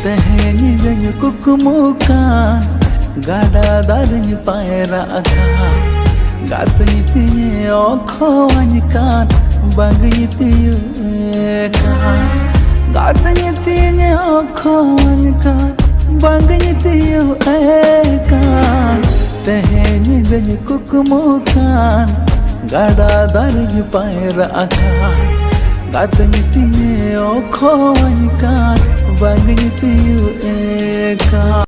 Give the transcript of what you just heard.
Teheng nyideng kukumukan Gada dareng paira akan Gata itinye oko wanyikan Bang itiyu ekan Gata itinye oko wanyikan Bang itiyu ekan Teheng nyideng kukumukan Gada dareng paira akan Gata itinye oko wanyikan Bang itiyu ekan